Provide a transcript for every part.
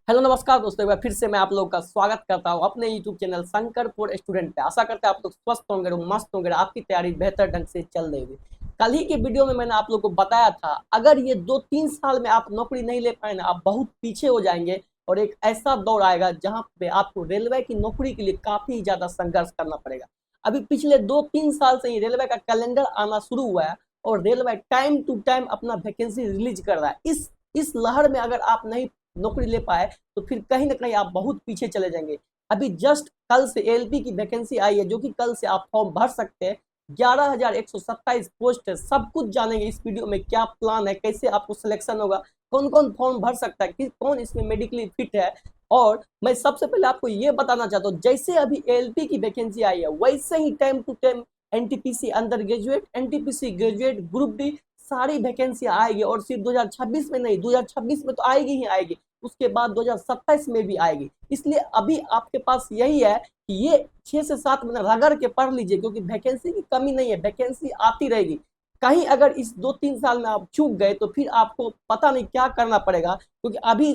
Hello नमस्कार दोस्तों, एक बार फिर से मैं आप लोगों का स्वागत करता हूं अपने यूट्यूब चैनल शंकर स्टूडेंट पे। आशा करते हैं आप लोग स्वस्थ होंगे, मस्त होंगे, आपकी तैयारी बेहतर ढंग से चल रही होगी। कल ही के वीडियो में मैंने आप लोग को बताया था, अगर ये 2-3 साल में आप नौकरी नहीं ले पाए ना, आप बहुत पीछे हो जाएंगे और एक ऐसा दौर आएगा जहां पे आपको रेलवे की नौकरी के लिए काफी ज्यादा संघर्ष करना पड़ेगा। अभी पिछले 2-3 साल से ही रेलवे का कैलेंडर आना शुरू हुआ है और रेलवे टाइम टू टाइम अपना वैकेंसी रिलीज कर रहा है। इस लहर में अगर आप नहीं नौकरी ले पाए तो फिर कहीं ना कहीं आप बहुत पीछे चले जाएंगे। अभी जस्ट कल से एलपी की वैकेंसी आई है, जो कि कल से आप फॉर्म भर सकते हैं। 11,127 पोस्ट है। सब कुछ जानेंगे इस वीडियो में, क्या प्लान है, कैसे आपको सिलेक्शन होगा, कौन कौन फॉर्म भर सकता है, कौन इसमें मेडिकली फिट है। और मैं सबसे पहले आपको ये बताना चाहता हूँ, जैसे अभी एलपी की वैकेंसी आई है वैसे ही time to time NTPC under graduate, NTPC graduate, group D सारी वैकेंसी आएगी। और सिर्फ 2026 में नहीं, 2026 में तो आएगी ही आएगी, उसके बाद 2027 में भी आएगी। इसलिए अभी आपके पास यही है कि ये 6 से 7 महीना रगड़ के पढ़ लीजिए, क्योंकि वैकेंसी की कमी नहीं है, वैकेंसी आती रहेगी। कहीं अगर इस 2-3 साल में आप चूक गए तो फिर आपको पता नहीं क्या करना पड़ेगा, क्योंकि अभी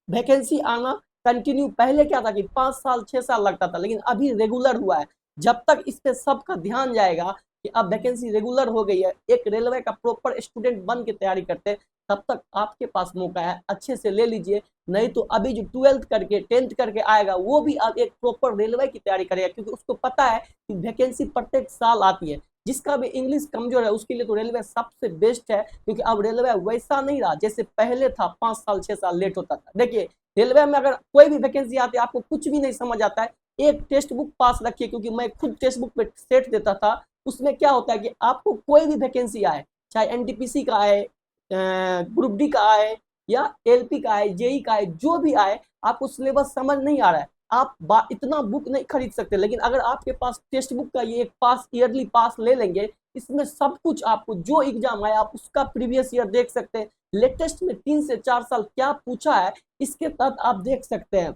वैकेंसी आना कंटिन्यू, पहले क्या था कि 5 साल 6 साल लगता था, लेकिन अभी रेगुलर हुआ है। जब तक इस पे सबका ध्यान जाएगा कि अब वैकेंसी रेगुलर हो गई है, एक रेलवे का प्रॉपर स्टूडेंट बन के तैयारी करते, तब तक आपके पास मौका है, अच्छे से ले लीजिए। नहीं तो अभी जो 12th करके 10th करके आएगा वो भी अब एक प्रॉपर रेलवे की तैयारी करेगा, क्योंकि उसको पता है कि वैकेंसी प्रत्येक साल आती है। जिसका भी इंग्लिश कमजोर है उसके लिए तो रेलवे सबसे बेस्ट है, क्योंकि अब रेलवे वैसा नहीं रहा जैसे पहले था, 5 साल 6 साल लेट होता था। देखिए, रेलवे में अगर कोई भी वैकेंसी आती है, आपको कुछ भी नहीं समझ आता है, एक टेक्स्ट बुक पास रखिए, क्योंकि मैं खुद टेक्स्ट बुक पे सेट देता था। उसमें क्या होता है कि आपको कोई भी वैकेंसी आए, चाहे एनटीपीसी का आए, ग्रुप डी का आए, या एलपी का आए, जेई का आए, जो भी आए, आपको सिलेबस समझ नहीं आ रहा है, आप इतना बुक नहीं खरीद सकते। लेकिन अगर आपके पास टेक्स्ट बुक का ये एक पास, ईयरली पास ले लेंगे, इसमें सब कुछ आपको जो एग्जाम आया आप उसका प्रीवियस ईयर देख सकते हैं। लेटेस्ट में 3 से 4 साल क्या पूछा है इसके तहत आप देख सकते हैं।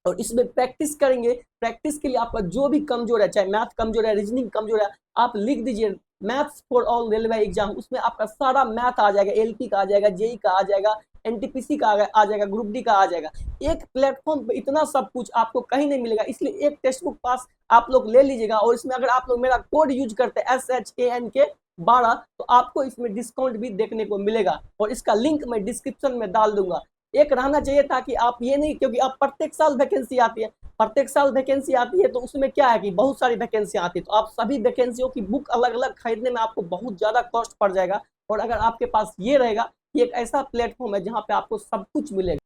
और इसमें प्रैक्टिस करेंगे। प्रैक्टिस के लिए आपका जो भी कमजोर है, चाहे मैथ कमजोर है, रीजनिंग कमजोर है, आप लिख दीजिए maths for all railway exam. उसमें आपका सारा मैथ आ जाएगा, एलपी का आ जाएगा, जेई का आ जाएगा, एनटीपीसी का आ जाएगा, ग्रुप डी का आ जाएगा। एक प्लेटफॉर्म पे इतना सब कुछ आपको कहीं नहीं मिलेगा, इसलिए एक टेक्स्ट बुक पास आप लोग ले लीजिएगा। और इसमें अगर आप लोग मेरा कोड यूज करते हैं SHANK12, तो आपको इसमें डिस्काउंट भी देखने को मिलेगा, और इसका लिंक मैं डिस्क्रिप्शन में डाल दूंगा। एक रहना चाहिए ताकि आप ये नहीं, क्योंकि अब प्रत्येक साल वैकेंसी आती है, प्रत्येक साल वैकेंसी आती है, तो उसमें क्या है कि बहुत सारी वैकेंसी आती है, तो आप सभी वैकेंसियों की बुक अलग अलग खरीदने में आपको बहुत ज्यादा कॉस्ट पड़ जाएगा। और अगर आपके पास ये रहेगा, ये एक ऐसा प्लेटफॉर्म है जहां पे आपको सब कुछ मिलेगा।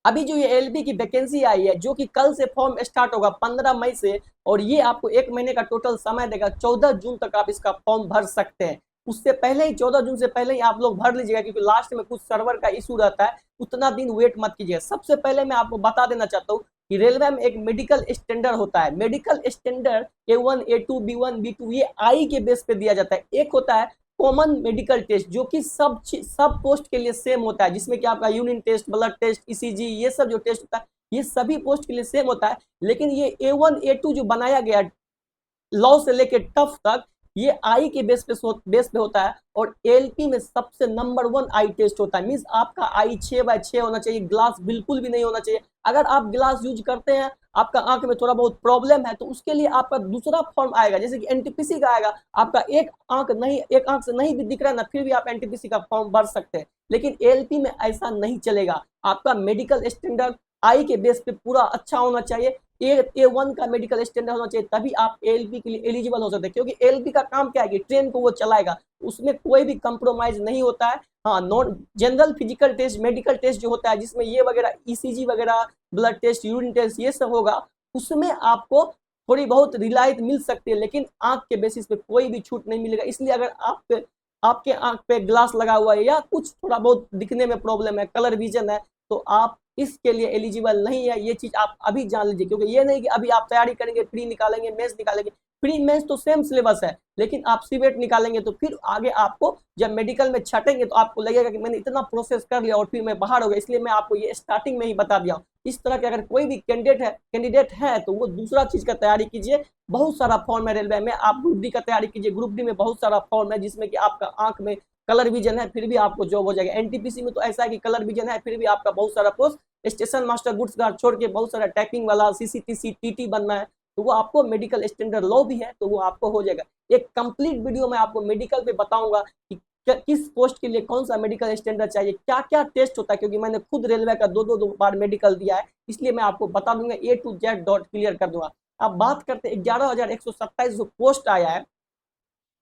अभी जो ये एलबी की वैकेंसी आई है, जो कि कल से फॉर्म स्टार्ट होगा 15 मई से, और ये आपको 1 महीने का टोटल समय देगा। 14 जून तक आप इसका फॉर्म भर सकते हैं। उससे पहले ही 14 जून से पहले ही आप लोग भर लीजिएगा, क्योंकि लास्ट में कुछ सर्वर का इशू रहता है, उतना दिन वेट मत कीजिए। सबसे पहले मैं आपको बता देना चाहता हूँ कि रेलवे में एक मेडिकल स्टैंडर्ड होता है। Medical standard A1 A2 B1 B2 ये आई के बेस पे दिया जाता है। एक होता है कॉमन मेडिकल टेस्ट, जो कि सब पोस्ट के लिए सेम होता है, जिसमें कि आपका urine test, blood test, ECG, ये सब जो टेस्ट होता है ये सभी पोस्ट के लिए सेम होता है। लेकिन ये A1 A2 जो बनाया गया लॉ से लेके टफ तक, ये आई के बेस पे होता है। और एलपी में सबसे नंबर 1 आई टेस्ट होता है। मीन्स आपका आई 6/6 होना चाहिए, ग्लास बिल्कुल भी नहीं होना चाहिए। अगर आप ग्लास यूज करते हैं, आपका आंख में थोड़ा बहुत प्रॉब्लम है, तो उसके लिए आपका दूसरा फॉर्म आएगा, जैसे कि एनटीपीसी का आएगा। आपका एक आंख से नहीं भी दिख रहा है ना, फिर भी आप एनटीपीसी का फॉर्म भर सकते हैं। लेकिन एलपी में ऐसा नहीं चलेगा। आपका मेडिकल स्टैंडर्ड आई के बेस पे पूरा अच्छा होना चाहिए। A1 का मेडिकल स्टैंडर्ड होना चाहिए, तभी आप एलपी के लिए एलिजिबल हो सकते हैं। क्योंकि एलपी का काम क्या है कि ट्रेन को वो चलाएगा, उसमें कोई भी कंप्रोमाइज नहीं होता है। हाँ, non general physical test, medical test जो होता है, जिसमें ये वगैरह ईसीजी वगैरह, ब्लड टेस्ट, यूरिन टेस्ट, ये सब होगा, उसमें आपको थोड़ी बहुत रियायत मिल सकती है, लेकिन आंख के बेसिस पे कोई भी छूट नहीं मिलेगा। इसलिए अगर आपके आंख पे ग्लास लगा हुआ है, या कुछ थोड़ा बहुत दिखने में प्रॉब्लम है, कलर विजन है, तो आप इसके लिए एलिजिबल नहीं है। ये चीज आप अभी जान लीजिए, क्योंकि ये नहीं कि अभी आप तैयारी करेंगे, प्री निकालेंगे, मेंस निकालेंगे। प्री मेंस तो सेम सिलेबस है, लेकिन आप सीवेट निकालेंगे तो फिर आगे आपको जब मेडिकल में छटेंगे तो आपको लगेगा कि मैंने इतना प्रोसेस कर लिया और फिर मैं बाहर हो गया। इसलिए मैं आपको ये स्टार्टिंग में ही बता दिया हूँ। इस तरह के अगर कोई भी कैंडिडेट है तो वो दूसरा चीज का तैयारी कीजिए। बहुत सारा फॉर्म है रेलवे में, आप ग्रुप डी का तैयारी कीजिए। ग्रुप डी में बहुत सारा फॉर्म है, जिसमें कि आपका आंख में कलर विजन है, फिर भी आपको जॉब हो जाएगा। एनटीपीसी में तो ऐसा है कि कलर विजन है, फिर भी आपका बहुत सारा post station master, goods guard छोड़ के बहुत सारा टाइपिंग वाला, सीसीटीसी, टीटी बनना है तो वो आपको मेडिकल स्टैंडर्ड लॉ भी है तो वो आपको हो जाएगा। एक कंप्लीट वीडियो में आपको मेडिकल पे बताऊंगा कि किस पोस्ट के लिए कौन सा मेडिकल स्टैंडर्ड चाहिए, क्या क्या टेस्ट होता है, क्योंकि मैंने खुद रेलवे का दो बार मेडिकल दिया है, इसलिए मैं आपको बता दूंगा, A to Z dot clear कर दूंगा। अब बात करते हैं 11,127 जो पोस्ट आया है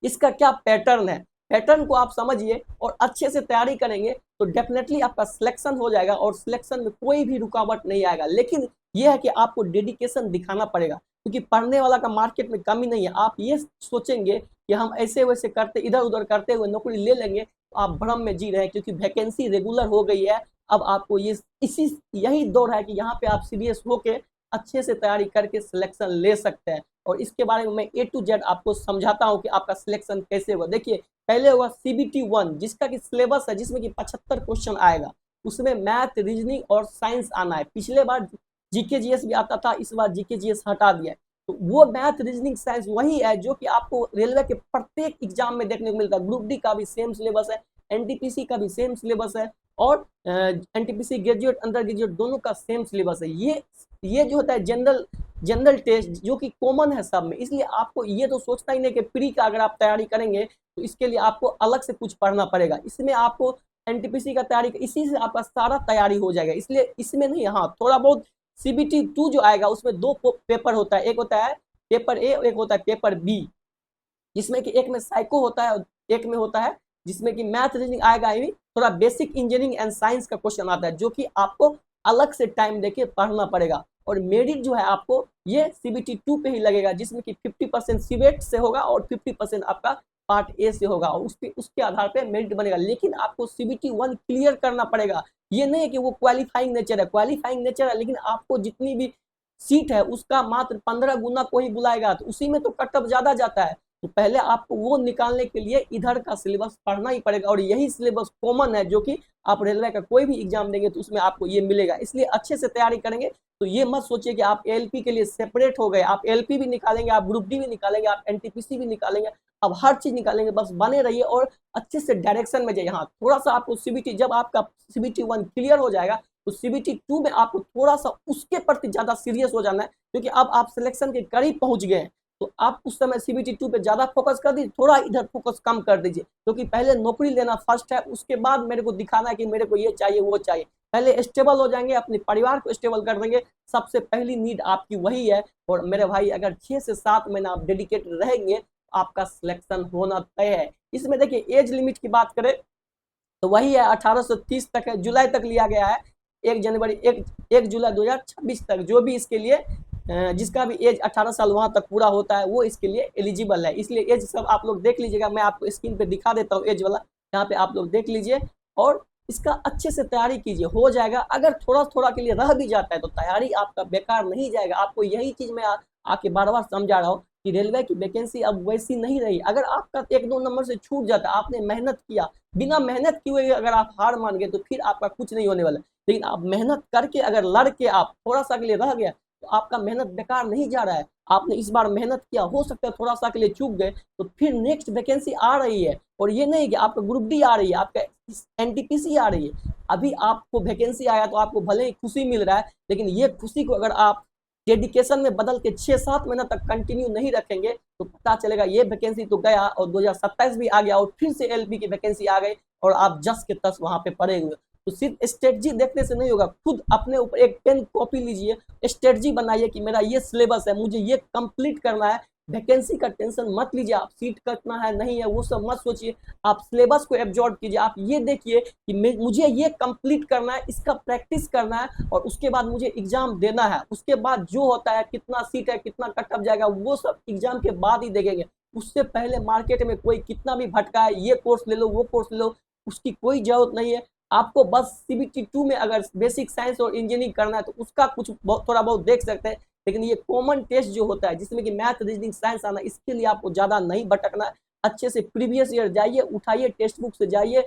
इसका क्या पैटर्न है। पैटर्न को आप समझिए और अच्छे से तैयारी करेंगे तो डेफिनेटली आपका सिलेक्शन हो जाएगा और सिलेक्शन में कोई भी रुकावट नहीं आएगा। लेकिन यह है कि आपको डेडिकेशन दिखाना पड़ेगा, क्योंकि पढ़ने वाला का मार्केट में कमी नहीं है। आप ये सोचेंगे कि हम ऐसे वैसे करते इधर उधर करते हुए नौकरी ले लेंगे तो आप भ्रम में जी रहे हैं, क्योंकि वैकेंसी रेगुलर हो गई है। अब आपको यही दौर है कि यहाँ पे आप सीरियस होके अच्छे से तैयारी करके सिलेक्शन ले सकते हैं। और इसके बारे में मैं A to Z आपको समझाता हूँ कि आपका सिलेक्शन कैसे होगा। देखिए, पहले होगा CBT 1 जिसका कि सिलेबस है, जिसमें कि 75 क्वेश्चन आएगा, उसमें मैथ, रीजनिंग और साइंस आना है। पिछले बार GK GS भी आता था, इस बार GK GS हटा दिया है। तो वो मैथ, रीजनिंग, साइंस वही है जो कि आपको रेलवे के प्रत्येक एग्जाम में देखने को मिलता है। ग्रुप डी का भी सेम सिलेबस है, NTPC का भी सेम सिलेबस है और NTPC ग्रेजुएट, अंडर ग्रेजुएट दोनों का सेम सिलेबस है। ये जो होता है जनरल टेस्ट जो कि कॉमन है सब में, इसलिए आपको ये तो सोचना ही नहीं कि प्री का अगर आप तैयारी करेंगे तो इसके लिए आपको अलग से कुछ पढ़ना पड़ेगा। इसमें आपको NTPC का तैयारी, इसी से आपका सारा तैयारी हो जाएगा, इसलिए इसमें नहीं। हाँ, थोड़ा बहुत CBT 2 जो आएगा उसमें दो पेपर होता है, एक होता है पेपर A और एक होता है पेपर B, जिसमें कि एक में साइको होता है और एक में होता है जिसमें कि मैथ, रीजनिंग आएगा ही, थोड़ा बेसिक इंजीनियरिंग एंड साइंस का क्वेश्चन आता है जो कि आपको अलग से टाइम देके पढ़ना पड़ेगा। और मेरिट जो है आपको ये CBT 2 पे ही लगेगा, जिसमें कि 50% CBET से होगा और 50% आपका पार्ट A से होगा और उसके आधार पे मेरिट बनेगा। लेकिन आपको CBT 1 क्लियर करना पड़ेगा। ये नहीं है कि वो क्वालिफाइंग नेचर है, क्वालिफाइंग नेचर है, लेकिन आपको जितनी भी सीट है उसका मात्र 15 गुना कोई बुलाएगा तो उसी में तो कटअप ज्यादा जाता है। तो पहले आपको वो निकालने के लिए इधर का सिलेबस पढ़ना ही पड़ेगा और यही सिलेबस कॉमन है जो कि आप रेलवे का कोई भी एग्जाम देंगे तो उसमें आपको ये मिलेगा। इसलिए अच्छे से तैयारी करेंगे तो ये मत सोचिए कि आप LP के लिए सेपरेट हो गए। आप LP भी निकालेंगे, आप ग्रुप डी भी निकालेंगे, आप NTPC भी निकालेंगे, अब हर चीज निकालेंगे। बस बने रहिए और अच्छे से डायरेक्शन में जाइए। हाँ, थोड़ा सा आपको CBT, जब आपका CBT 1 क्लियर हो जाएगा तो CBT 2 में आपको थोड़ा सा उसके प्रति ज्यादा सीरियस हो जाना है, क्योंकि अब आप सिलेक्शन के करीब पहुंच गए हैं। तो आप उस समय CBT 2 पे ज्यादा फोकस कर दीजिए, थोड़ा इधर फोकस कम कर दीजिए, क्योंकि पहले नौकरी लेना फर्स्ट है, उसके बाद मेरे को दिखाना है कि मेरे को ये चाहिए वो चाहिए। पहले स्टेबल हो जाएंगे, अपने परिवार को स्टेबल कर देंगे, सबसे पहली नीड आपकी वही है। और मेरे भाई, अगर 6 से 7 महीना आप डेडिकेटेड रहेंगे तो आपका सिलेक्शन होना तय है। इसमें देखिए, एज लिमिट की बात करें तो वही है 18 से 30 तक है, जुलाई तक लिया गया है, 1 जुलाई 2026 तक। जो भी इसके लिए जिसका भी एज 18 साल वहां तक पूरा होता है वो इसके लिए एलिजिबल है। इसलिए एज सब आप लोग देख लीजिएगा, मैं आपको स्क्रीन पे दिखा देता हूँ एज वाला, यहाँ पे आप लोग देख लीजिए और इसका अच्छे से तैयारी कीजिए, हो जाएगा। अगर थोड़ा थोड़ा के लिए रह भी जाता है तो तैयारी आपका बेकार नहीं जाएगा। आपको यही चीज मैं आके बार बार समझा रहा हूँ कि रेलवे की वैकेंसी अब वैसी नहीं रही। अगर आपका 1-2 नंबर से छूट जाता, आपने मेहनत किया, बिना मेहनत किए अगर आप हार मान गए तो फिर आपका कुछ नहीं होने वाला। लेकिन आप मेहनत करके अगर लड़ के आप थोड़ा सा के लिए रह गया तो आपका मेहनत बेकार नहीं जा रहा है। आपने इस बार मेहनत किया, हो सकता है थोड़ा सा के लिए चूक गए तो फिर नेक्स्ट वैकेंसी आ रही है। और ये नहीं कि आपका ग्रुप डी आ रही है, आपका NTPC आ रही है, अभी आपको वैकेंसी आया तो आपको भले ही खुशी मिल रहा है, लेकिन ये खुशी को अगर आप डेडिकेशन में बदल के 6-7 महीना तक कंटिन्यू नहीं रखेंगे तो पता चलेगा ये वैकेंसी तो गया और 2027 भी आ गया और फिर से LP की वैकेंसी आ गई और आप जस के तस वहां पे पड़े हुए। तो सिर्फ स्ट्रेटजी देखने से नहीं होगा, खुद अपने ऊपर एक पेन कॉपी लीजिए, स्ट्रेटजी बनाइए कि मेरा ये सिलेबस है, मुझे ये कंप्लीट करना है। वैकेंसी का टेंशन मत लीजिए, आप सीट कटना है नहीं है वो सब मत सोचिए, आप सिलेबस को एब्जॉर्ब कीजिए। आप ये देखिए कि मुझे ये कंप्लीट करना है, इसका प्रैक्टिस करना है और उसके बाद मुझे एग्जाम देना है। उसके बाद जो होता है, कितना सीट है, कितना कटअप जाएगा, वो सब एग्जाम के बाद ही देखेंगे। उससे पहले मार्केट में कोई कितना भी भटका है, ये कोर्स ले लो वो कोर्स ले लो, उसकी कोई जरूरत नहीं है। आपको बस CBT 2 में अगर बेसिक साइंस और इंजीनियरिंग करना है तो उसका कुछ थोड़ा बहुत देख सकते हैं, लेकिन ये कॉमन टेस्ट जो होता है जिसमें कि मैथ, रीजनिंग, साइंस आना, इसके लिए आपको ज्यादा नहीं भटकना है। अच्छे से प्रीवियस ईयर जाइए, उठाइए टेक्स्ट बुक से जाइए,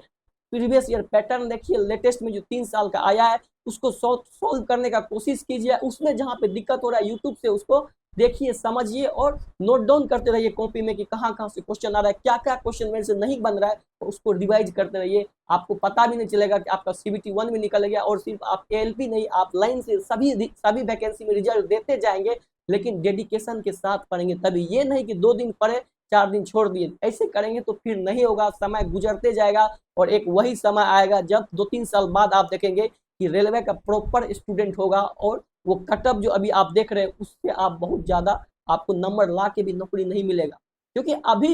प्रीवियस ईयर पैटर्न देखिए, लेटेस्ट में जो 3 साल का आया है उसको सॉल्व करने का कोशिश कीजिए। उसमें जहाँ पे दिक्कत हो रहा है यूट्यूब से उसको देखिए, समझिए और नोट डाउन करते रहिए कॉपी में कि कहाँ कहाँ से क्वेश्चन आ रहा है, क्या क्या क्वेश्चन मेरे से नहीं बन रहा है, तो उसको रिवाइज करते रहिए। आपको पता भी नहीं चलेगा कि आपका CBT 1 भी निकल गया, और सिर्फ आप ALP नहीं, आप लाइन से सभी वैकेंसी में रिजल्ट देते जाएंगे, लेकिन डेडिकेशन के साथ पढ़ेंगे तभी। ये नहीं कि 2 दिन पढ़े 4 दिन छोड़ दिए, ऐसे करेंगे तो फिर नहीं होगा। समय गुजरते जाएगा और एक वही समय आएगा जब 2-3 साल बाद आप देखेंगे कि रेलवे का प्रॉपर स्टूडेंट होगा, और वो कटअप जो अभी आप देख रहे हैं उससे आप बहुत ज़्यादा, आपको नंबर ला के भी नौकरी नहीं मिलेगा। क्योंकि अभी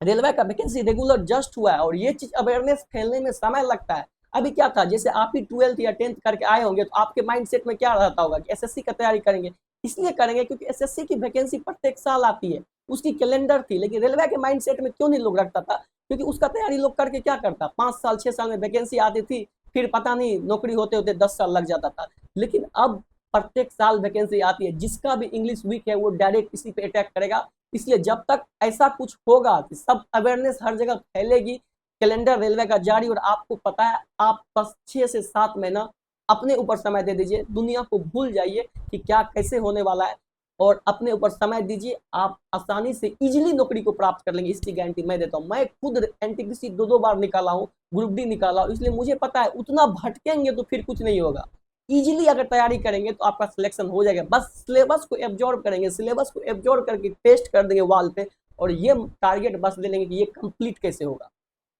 रेलवे का वैकेंसी रेगुलर जस्ट हुआ है, और ये चीज अवेयरनेस फैलने में समय लगता है। अभी क्या था, जैसे आप ही 12th या 10th करके आए होंगे, तो आपके माइंड सेट में क्या रहता होगा कि SSC का तैयारी करेंगे। इसलिए करेंगे क्योंकि SSC की वैकेंसी प्रत्येक साल आती है, उसकी कैलेंडर थी। लेकिन रेलवे के माइंड सेट में क्यों नहीं लोग रखता था, क्योंकि उसका तैयारी लोग करके क्या करता, 5 साल 6 साल में वैकेंसी आती थी, फिर पता नहीं नौकरी होते होते 10 साल लग जाता था। लेकिन अब प्रत्येक साल वैकेंसी आती है, जिसका भी इंग्लिश वीक है वो डायरेक्ट इसी पे अटैक करेगा। इसलिए जब तक ऐसा कुछ होगा कि सब अवेयरनेस हर जगह फैलेगी, कैलेंडर रेलवे का जारी, और आपको पता है, आप बस 6 से 7 महीना अपने ऊपर समय दे दीजिए, दुनिया को भूल जाइए कि क्या कैसे होने वाला है, और अपने ऊपर समय दीजिए, आप आसानी से इजीली नौकरी को प्राप्त कर लेंगे, इसकी गारंटी मैं देता हूँ। मैं खुद NTPC 2-2 बार निकाला हूँ, ग्रुप डी निकाला हूँ, इसलिए मुझे पता है उतना भटकेंगे तो फिर कुछ नहीं होगा। इजीली अगर तैयारी करेंगे तो आपका सिलेक्शन हो जाएगा। बस सिलेबस को एब्जॉर्ब करेंगे, सिलेबस को एब्जॉर्ब करके टेस्ट कर देंगे वाल पे, और ये टारगेट बस ले लेंगे कि ये कंप्लीट कैसे होगा।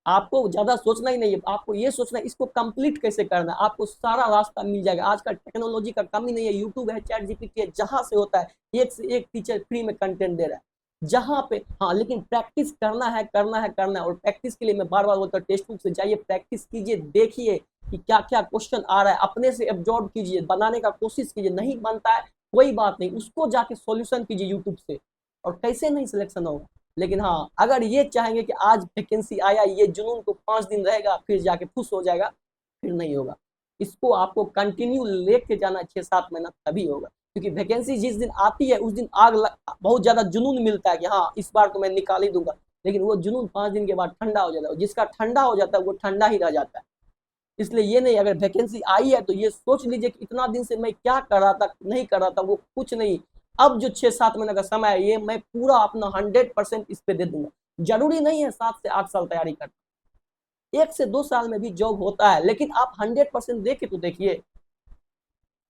आपको ज्यादा सोचना ही नहीं है, आपको ये सोचना है इसको कंप्लीट कैसे करना है, आपको सारा रास्ता मिल जाएगा। आजकल टेक्नोलॉजी का कमी नहीं है, यूट्यूब है, ChatGPT है, जहां से होता है, एक से एक टीचर फ्री में कंटेंट दे रहा है जहां पे। हाँ, लेकिन प्रैक्टिस करना है, करना है, करना है, और प्रैक्टिस के लिए मैं बार बार बोलता हूँ, टेक्स्ट बुक से जाइए, प्रैक्टिस कीजिए, देखिए कि क्या क्या क्वेश्चन आ रहा है, अपने से एब्जॉर्ब कीजिए, बनाने का कोशिश कीजिए। नहीं बनता है कोई बात नहीं, उसको जाके सॉल्यूशन कीजिए यूट्यूब से, और कैसे नहीं सिलेक्शन होगा। लेकिन हाँ, अगर ये चाहेंगे कि आज वैकेंसी आया, ये जुनून को 5 दिन रहेगा फिर जाके खुश हो जाएगा, फिर नहीं होगा। इसको आपको कंटिन्यू लेके जाना 6-7 महीना, तभी होगा। क्योंकि वैकेंसी जिस दिन आती है उस दिन बहुत ज्यादा जुनून मिलता है कि हाँ इस बार तो मैं निकाल ही दूंगा, लेकिन वो जुनून 5 दिन के बाद ठंडा हो जाता है। जिसका ठंडा हो जाता है वो ठंडा ही रह जाता है। इसलिए ये नहीं, अगर वैकेंसी आई है तो ये सोच लीजिए कि इतना दिन से मैं क्या कर रहा था, नहीं कर रहा था, वो कुछ नहीं। अब जो 6-7 महीने का समय है, ये मैं पूरा अपना 100% इस पे दे दूंगा। जरूरी नहीं है 7 से 8 साल तैयारी करना, 1 से 2 साल में भी जॉब होता है, लेकिन आप 100% दे के तो देखिए।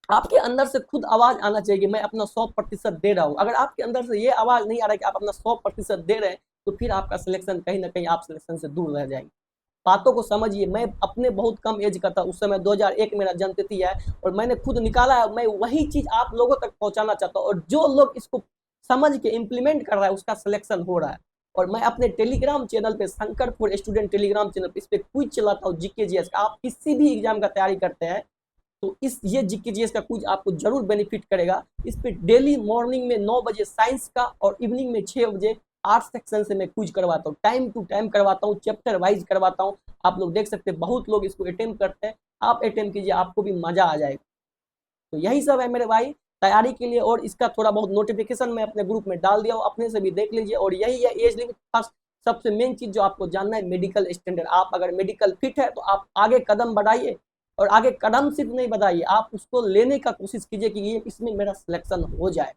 आपके अंदर से खुद आवाज आना चाहिए कि मैं अपना 100% दे रहा हूँ। अगर आपके अंदर से ये आवाज नहीं आ रहा है कि आप अपना 100% दे रहे हैं, तो फिर आपका सिलेक्शन कहीं ना कहीं आप सिलेक्शन से दूर रह जाएंगे। बातों को समझिए। मैं अपने बहुत कम एज का था उस समय, 2001 मेरा जन्म तिथि है, और मैंने खुद निकाला है। मैं वही चीज आप लोगों तक पहुंचाना चाहता हूँ, और जो लोग इसको समझ के इम्प्लीमेंट कर रहा है उसका सिलेक्शन हो रहा है। और मैं अपने टेलीग्राम चैनल पे, शंकरपुर स्टूडेंट टेलीग्राम चैनल पे, इस पे क्विज चलाता हूँ जीके जीएस का। आप किसी भी एग्जाम का तैयारी करते हैं तो इस ये जीके जीएस का क्विज आपको जरूर बेनिफिट करेगा। इस पे डेली मॉर्निंग में 9 बजे साइंस का, और इवनिंग में 6 बजे आर्ट सेक्शन से मैं क्विज करवाता हूँ, टाइम टू टाइम करवाता हूँ, चैप्टर वाइज करवाता हूँ। आप लोग देख सकते हैं बहुत लोग इसको अटेम्प्ट करते हैं। आप अटेम्प्ट कीजिए, आपको भी मजा आ जाएगा। तो यही सब है मेरे भाई तैयारी के लिए, और इसका थोड़ा बहुत नोटिफिकेशन मैं अपने ग्रुप में डाल दिया हूँ, अपने से भी देख लीजिए। और यही है एज लिमिट। फर्स्ट सबसे मेन चीज जो आपको जानना है, मेडिकल स्टैंडर्ड। आप अगर मेडिकल फिट है तो आप आगे कदम बढ़ाइए, और आगे कदम सिर्फ नहीं बढ़ाइए, आप उसको लेने का कोशिश कीजिए कि ये इसमें मेरा सिलेक्शन हो जाए,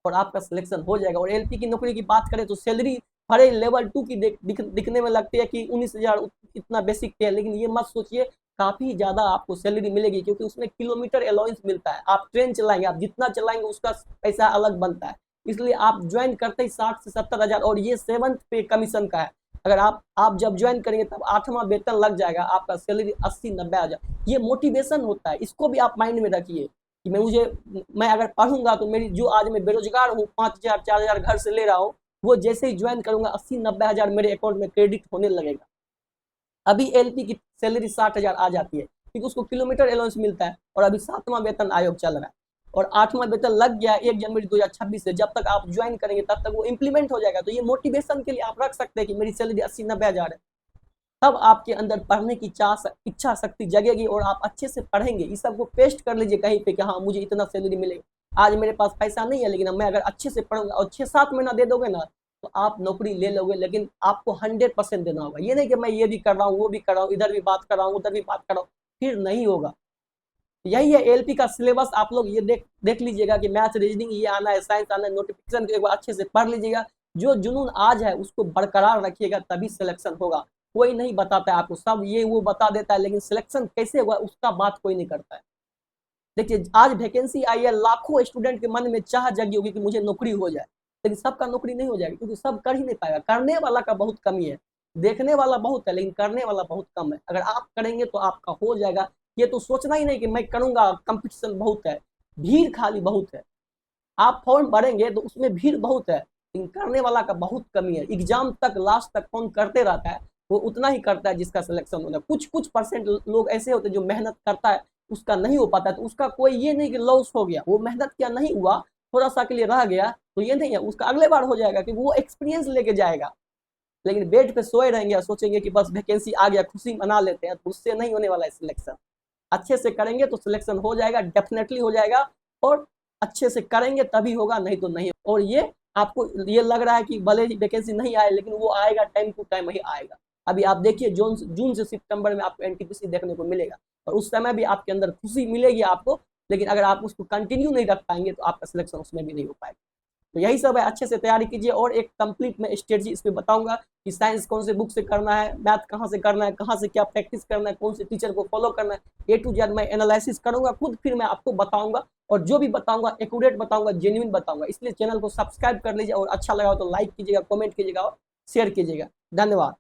और आपका सिलेक्शन हो जाएगा। और LP की नौकरी की बात करें तो सैलरी हरे लेवल 2 की दिखने में लगती है कि 19,000 इतना बेसिक पे है, लेकिन ये मत सोचिए, काफी ज्यादा आपको सैलरी मिलेगी, क्योंकि उसमें किलोमीटर अलाउंस मिलता है। आप ट्रेन चलाएंगे, आप जितना चलाएंगे उसका पैसा अलग बनता है। इसलिए आप ज्वाइन करते ही 60 से 70 हजार, और ये 7th पे कमीशन का है। अगर आप जब ज्वाइन करेंगे तब 8वां वेतन लग जाएगा, आपका सैलरी 80-90 हजार। ये मोटिवेशन होता है, इसको भी आप माइंड में रखिए कि मैं अगर पढ़ूंगा तो मेरी, जो आज मैं बेरोजगार हूँ, 5,000 4,000 घर से ले रहा हूँ, वो जैसे ही ज्वाइन करूंगा 80-90 हजार मेरे अकाउंट में क्रेडिट होने लगेगा। अभी LP की सैलरी 60 हजार आ जाती है, क्योंकि उसको किलोमीटर अलाउंस मिलता है, और अभी 7वां वेतन आयोग चल रहा है, और 8वां वेतन लग गया 1 जनवरी 2026 से। जब तक आप ज्वाइन करेंगे तब तक वो इंप्लीमेंट हो जाएगा। तो ये मोटिवेशन के लिए आप रख सकते हैं कि मेरी सैलरी 80-90 हजार है। तब आपके अंदर पढ़ने की इच्छा शक्ति जगेगी, और आप अच्छे से पढ़ेंगे। इस सबको पेस्ट कर लीजिए कहीं पे कि हाँ मुझे इतना सैलरी मिलेगा। आज मेरे पास पैसा नहीं है, लेकिन मैं अगर अच्छे से पढ़ूंगा, और 6-7 महीना दे दोगे ना, तो आप नौकरी ले लोगे। लेकिन आपको 100% देना होगा। ये नहीं कि मैं ये भी कर रहा हूँ, वो भी कर रहा हूँ, इधर भी बात कर रहा हूँ, उधर भी बात कर रहा हूँ, फिर नहीं होगा। यही है एएलपी का सिलेबस। आप लोग ये देख लीजिएगा कि मैथ रीजनिंग ये आना है, साइंस आना है, नोटिफिकेशन को एक बार अच्छे से पढ़ लीजिएगा। जो जुनून आज है उसको बरकरार रखिएगा, तभी सिलेक्शन होगा। कोई नहीं बताता है आपको, सब ये वो बता देता है, लेकिन सिलेक्शन कैसे हुआ उसका बात कोई नहीं करता है। देखिए आज वैकेंसी आई है, लाखों स्टूडेंट के मन में चाह जगी होगी कि मुझे नौकरी हो जाए, लेकिन सबका नौकरी नहीं हो जाएगी, क्योंकि सब कर ही नहीं पाएगा। करने वाला का बहुत कमी है, देखने वाला बहुत है लेकिन करने वाला बहुत कम है। अगर आप करेंगे तो आपका हो जाएगा। ये तो सोचना ही नहीं कि मैं करूंगा, कंपटीशन बहुत है, भीड़ खाली बहुत है। आप फॉर्म भरेंगे तो उसमें भीड़ बहुत है, लेकिन करने वाला का बहुत कमी है। एग्जाम तक लास्ट तक कौन करते रहता है, वो उतना ही करता है जिसका सिलेक्शन होता है। कुछ कुछ परसेंट लोग ऐसे होते हैं जो मेहनत करता है, उसका नहीं हो पाता है, तो उसका कोई ये नहीं कि लॉस हो गया, वो मेहनत किया नहीं हुआ, थोड़ा सा के लिए रह गया, तो ये नहीं है, उसका अगले बार हो जाएगा, क्योंकि वो एक्सपीरियंस लेके जाएगा। लेकिन बेड पे सोए रहेंगे और सोचेंगे कि बस वैकेंसी आ गया, खुशी मना लेते हैं, तो उससे नहीं होने वाला है सिलेक्शन। अच्छे से करेंगे तो सिलेक्शन हो जाएगा, डेफिनेटली हो जाएगा। और अच्छे से करेंगे तभी होगा, नहीं तो नहीं। और ये आपको ये लग रहा है कि भले ही वैकेंसी नहीं आए, लेकिन वो आएगा, टाइम टू टाइम ही आएगा। अभी आप देखिए जून से सितंबर में आपको एनटीपीसी देखने को मिलेगा, और उस समय भी आपके अंदर खुशी मिलेगी आपको, लेकिन अगर आप उसको कंटिन्यू नहीं रख पाएंगे तो आपका सिलेक्शन उसमें भी नहीं हो पाएगा। तो यही सब है, अच्छे से तैयारी कीजिए। और एक कंप्लीट मैं स्ट्रेटजी इस पर बताऊंगा कि साइंस कौन से बुक से करना है, मैथ कहाँ से करना है, कहाँ से क्या प्रैक्टिस करना है, कौन से टीचर को फॉलो करना है, ए टू जेड मैं एनालिसिस करूंगा खुद, फिर मैं आपको बताऊंगा। और जो भी बताऊंगा एक्यूरेट बताऊंगा, जेन्युइन बताऊंगा। इसलिए चैनल को सब्सक्राइब कर लीजिए, और अच्छा लगा हो तो लाइक कीजिएगा, कमेंट कीजिएगा और शेयर कीजिएगा। धन्यवाद।